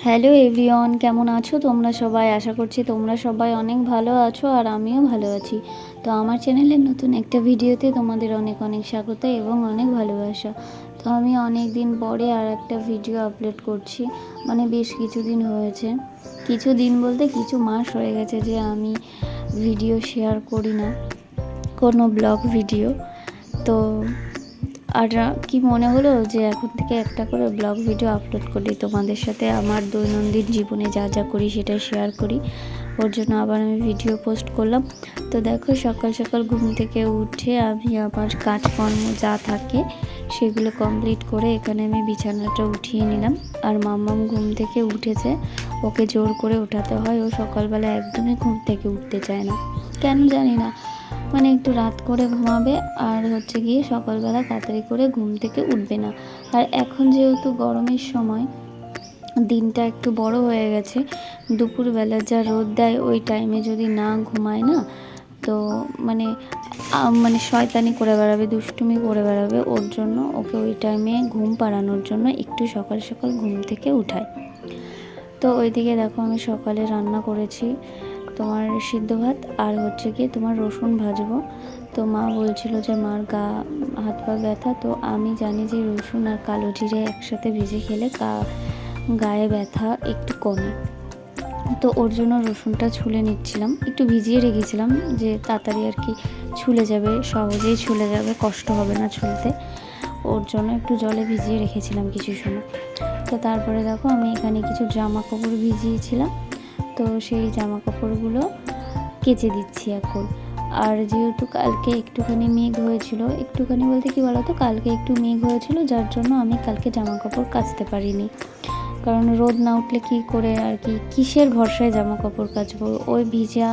Hello everyone, কেমন আছো তোমরা সবাই? আশা করছি তোমরা সবাই অনেক ভালো আছো আর আমিও ভালো আছি। তো আমার চ্যানেলের নতুন একটা ভিডিওতে তোমাদের অনেক অনেক স্বাগত এবং অনেক ভালোবাসা। তো আমি অনেক দিন পরে আর একটা ভিডিও আপলোড করছি, মানে বেশ কিছুদিন হয়েছে, কিছু দিন বলতে কিছু মাস হয়ে গেছে যে আমি ভিডিও শেয়ার করি না, কোনো ব্লগ ভিডিও। তো আর কি মনে হলো যে এখন থেকে একটা করে ব্লগ ভিডিও আপলোড করি, তোমাদের সাথে আমার দৈনন্দিন জীবনে যা যা করি সেটা শেয়ার করি। ওর জন্য আবার আমি ভিডিও পোস্ট করলাম। তো দেখো, সকাল সকাল ঘুম থেকে উঠে আমি আমার কাজকর্ম যা থাকে সেগুলো কমপ্লিট করে এখানে আমি বিছানাটা উঠিয়ে নিলাম। আর মাম্মাম ঘুম থেকে উঠেছে, ওকে জোর করে ওঠাতে হয়। ও সকালবেলা একদমই ঘুম থেকে উঠতে চায় না, কেন জানি না, মানে একটু রাত করে ঘুমাবে আর হচ্ছে গিয়ে সকালবেলা তাড়াতাড়ি করে ঘুম থেকে উঠবে না। আর এখন যেহেতু গরমের সময়, দিনটা একটু বড় হয়ে গেছে, দুপুরবেলা যা রোদ দেয় ওই টাইমে যদি না ঘুমায় না, তো মানে মানে শয়তানি করে বেড়াবে, দুষ্টুমি করে বেড়াবে। ওর জন্য ওকে ওই টাইমে ঘুম পাড়ানোর জন্য একটু সকাল সকাল ঘুম থেকে উঠায়। তো ওইদিকে দেখো, আমি সকালে রান্না করেছি তোমার সিদ্ধ ভাত আর হচ্ছে গিয়ে তোমার রসুন ভাজবো। তো মা বলছিল যে মার হাত পা ব্যথা, তো আমি জানি যে রসুন আর কালো জিরে একসাথে ভেজে খেলে গায়ে ব্যথা একটু কমে। তো ওর জন্য রসুনটা ছুলে নিচ্ছিলাম, একটু ভিজিয়ে রেখেছিলাম যে তাড়াতাড়ি আর কি ছুলে যাবে, সহজেই ছুলে যাবে, কষ্ট হবে না ছুলতে। ওর জন্য একটু জলে ভিজিয়ে রেখেছিলাম কিছু সময়। তো তারপরে দেখো, আমি এখানে কিছু জামা কাপড় ভিজিয়েছিলাম, তো সেই জামা কাপড়গুলো কেচে দিচ্ছি এখন। আর যেহেতু কালকে একটুখানি মেঘ হয়েছিল, একটুখানি বলতে কি বলতো, কালকে একটু মেঘ হয়েছিল, যার জন্য আমি কালকে জামা কাপড় কাচতে পারিনি। কারণ রোদ না উঠলে কি করে আর কি, কিসের ভরসায় জামা কাপড় কাচবো? ওই ভিজা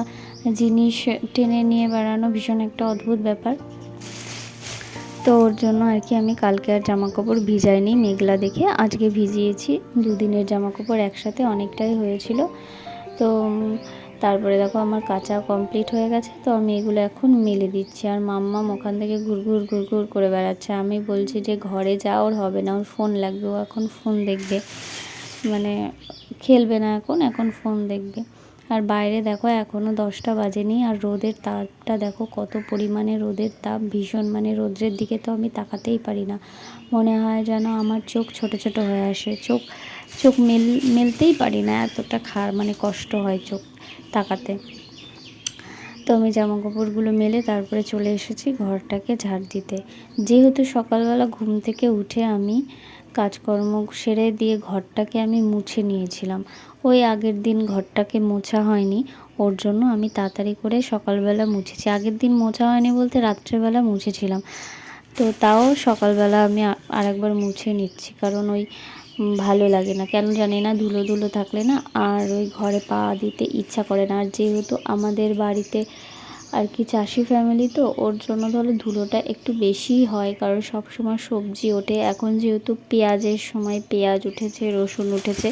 জিনিস টেনে নিয়ে বেড়ানো ভীষণ একটা অদ্ভুত ব্যাপার। তো ওর জন্য আর কি আমি কালকে আর জামা কাপড় ভিজাইনি, মেঘলা দেখে আজকে ভিজিয়েছি। দুদিনের জামা কাপড় একসাথে অনেকটাই হয়েছিল। তো তারপরে দেখো, আমার কাচা কমপ্লিট হয়ে গেছে, তো আমি এগুলো এখন মেলে দিচ্ছি। আর মাম্মাম ওখান থেকে ঘুরঘুর করে বেড়াচ্ছে। আমি বলছি যে ঘরে যা, ওর হবে না, ওর ফোন লাগবে, ও এখন ফোন দেখবে, মানে খেলবে না, এখন ফোন দেখবে। আর বাইরে দেখো, এখনও 10টা বাজেনি আর রোদের তাপটা দেখো কত পরিমাণে, রোদের তাপ ভীষণ, মানে রোদ্রের দিকে তো আমি তাকাতেই পারি না, মনে হয় যেন আমার চোখ ছোট ছোট হয়ে আসে, চোখ চোখ মেলতেই পারি না, এতটা মানে কষ্ট হয় চোখ তাকাতে। তো আমি জামা কাপড়গুলো মেলে তারপরে চলে এসেছি ঘরটাকে ঝাড় দিতে। যেহেতু সকালবেলা ঘুম থেকে উঠে আমি কাজকর্ম সেরে দিয়ে ঘরটাকে আমি মুছে নিয়েছিলাম, ওই আগের দিন ঘরটাকে মোছা হয়নি, ওর জন্য আমি তাড়াতাড়ি করে সকালবেলা মুছেছি। আগের দিন মোছা হয়নি বলতে রাত্রেবেলা মুছেছিলাম, তো তাও সকালবেলা আমি আরেকবার মুছে নিচ্ছি, কারণ ওই ভালো লাগে না, কেন জানি না, ধুলো ধুলো থাকলে না আর ওই ঘরে পা দিতে ইচ্ছা করে না। আর যেহেতু আমাদের বাড়িতে আর কি চাষি ফ্যামিলি, তো ওর জন্য ধরো ধুলোটা একটু বেশিই হয়, কারণ সব সময় সবজি ওঠে। এখন যেহেতু পেঁয়াজের সময়, পেঁয়াজ উঠেছে, রসুন উঠেছে,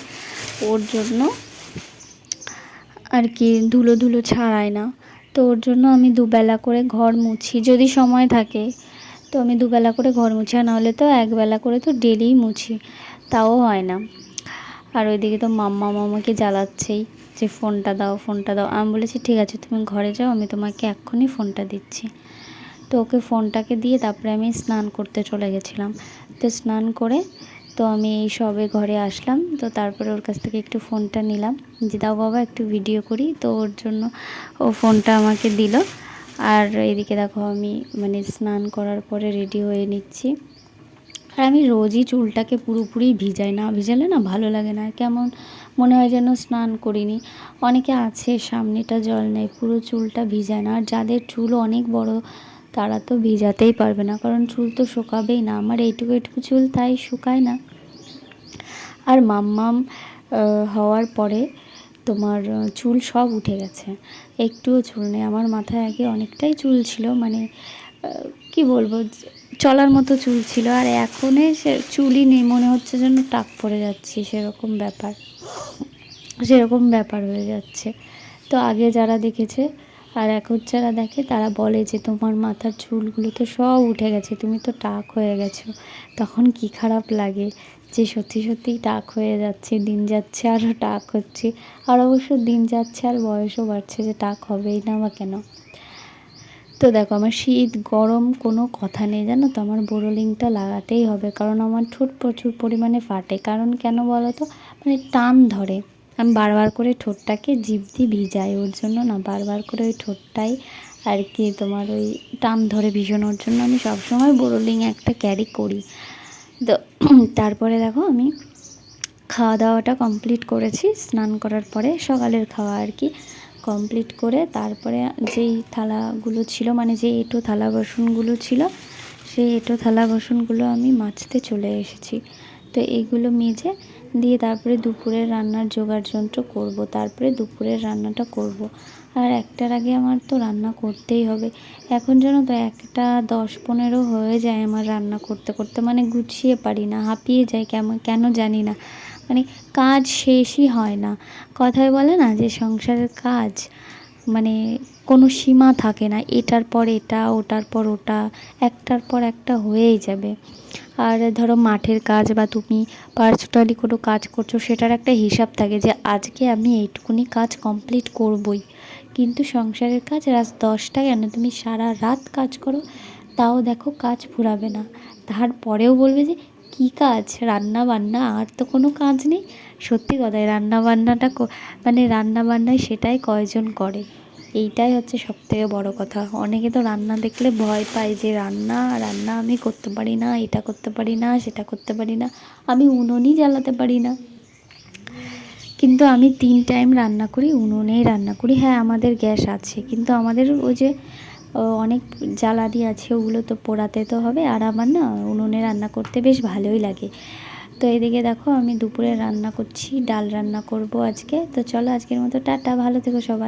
ওর জন্য আর কি ধুলো ধুলো ছাড়ায় না। তো ওর জন্য আমি দুবেলা করে ঘর মুছি, যদি সময় থাকে তো আমি দুবেলা করে ঘর মুছি, আর নাহলে তো একবেলা করে তো ডেলিই মুছি, তাও হয় না। আর ওইদিকে তো মামাকে জ্বালাচ্ছেই যে ফোনটা দাও, ফোনটা দাও। আমি বলেছি ঠিক আছে, তুমি ঘরে যাও, আমি তোমাকে এক্ষুনি ফোনটা দিচ্ছি। তো ওকে ফোনটাকে দিয়ে তারপরে আমি স্নান করতে চলে গেছিলাম। তো স্নান করে তো আমি এই সবে ঘরে আসলাম, তো তারপরে ওর কাছ থেকে একটু ফোনটা নিলাম, যে দাও বাবা একটু ভিডিও করি। তো ওর জন্য ও ফোনটা আমাকে দিল। আর এদিকে দেখো, আমি মানে স্নান করার পরে রেডি হয়ে নিচ্ছি। আর আমি রোজই চুলটাকে পুরোপুরি ভিজাই, না ভিজালে না ভালো লাগে না, কেমন মনে হয় যেন স্নান করিনি। অনেকে আছে সামনেটা জল নেই, পুরো চুলটা ভিজায় না। আর যাদের চুল অনেক বড় তারা তো ভিজাতেই পারবে না, কারণ চুল তো শুকাবেই না। আমার এইটুকু এইটুকু চুল, তাই শুকায় না। আর মাম্মাম হওয়ার পরে তোমার চুল সব উঠে গেছে, একটুও চুল নেই। আমার মাথায় আগে অনেকটাই চুল ছিল, মানে কি বলবো, চলার মতো চুল ছিল। আর এখনে সে চুলই নেই, মনে হচ্ছে যেন টাক পড়ে যাচ্ছি, সেরকম ব্যাপার হয়ে যাচ্ছে। তো আগে যারা দেখেছে আর এখন যারা দেখে তারা বলে যে তোমার মাথার চুলগুলো তো সব উঠে গেছে, তুমি তো টাক হয়ে গেছো। তখন কি খারাপ লাগে যে সত্যি সত্যিই টাক হয়ে যাচ্ছে, দিন যাচ্ছে আরও টাক হচ্ছে। আর অবশ্য দিন যাচ্ছে আর বয়সও বাড়ছে, যে টাক হবেই না বা কেন। তো দেখো আমার শীত গরম কোনো কথা নেই, জানো তো, আমার বোরোলিংটা লাগাতেই হবে, কারণ আমার ঠোঁট প্রচুর পরিমাণে ফাটে। কারণ কেন বলো তো, মানে টান ধরে। আমি বারবার করে ঠোঁটটাকে জিভ দিয়ে ভিজাই, ওর জন্য না বারবার করে ওই ঠোঁটটাই আর কি তোমার ওই টান ধরে ভিজানোর জন্য আমি সবসময় বোরোলিং একটা ক্যারি করি। তো তারপরে দেখো আমি খাওয়া দাওয়াটা কমপ্লিট করেছি, স্নান করার পরে সকালের খাওয়া আর কি কমপ্লিট করে তারপরে যেই থালাগুলো ছিল, মানে যে এঁটো থালা বাসনগুলো ছিল, সেই এঁটো থালা বাসনগুলো আমি মাজতে চলে এসেছি। তো এইগুলো মেজে দিয়ে তারপরে দুপুরের রান্নার জোগাড় যন্ত্র করব, তারপরে দুপুরের রান্নাটা করব। আর একটার আগে আমার তো রান্না করতেই হবে। এখন জানো তো 1:10-15 হয়ে যায় আমার রান্না করতে করতে, মানে গুছিয়ে পারি না, হাঁপিয়ে যাই কেন জানি না, মানে কাজ শেষই হয় না। কথায় বলে না যে সংসারের কাজ মানে কোনো সীমা থাকে না, এটার পর এটা, ওটার পর ওটা, একটার পর একটা হয়েই যাবে। আর ধরো মাঠের কাজ বা তুমি পার্সোনালি কোনো কাজ করছো, সেটার একটা হিসাব থাকে যে আজকে আমি এইটুকুনি কাজ কমপ্লিট করবই। কিন্তু সংসারের কাজ রাত 10টা কেন, তুমি সারা রাত কাজ করো, তাও দেখো কাজ ফুরাবে না। তারপরেও বলবে যে কী কাজ, রান্না বান্না, আর তো কোনো কাজ নেই। সত্যি কথাই রান্না বান্নাটা মানে রান্না বান্নায় সেটাই কয়জন করে, এইটাই হচ্ছে সবথেকে বড় কথা। অনেকে তো রান্না দেখলে ভয় পায় যে রান্না রান্না আমি করতে পারি না, এটা করতে পারি না, সেটা করতে পারি না, আমি উনুনই জ্বালাতে পারি না। কিন্তু আমি 3 টাইম রান্না করি, উনুনেই রান্না করি। হ্যাঁ আমাদের গ্যাস আছে, কিন্তু আমাদের ওই যে অনেক জ্বালানি আছে, ওগুলো তো পোড়াতে তো হবে। আর আমার না উনুনে রান্না করতে বেশ ভালোই লাগে। তো এদিকে দেখো আমি দুপুরে রান্না করছি, ডাল রান্না করব আজকে। তো চলো আজকের মতো টাটা, ভালো থেকো সবাই।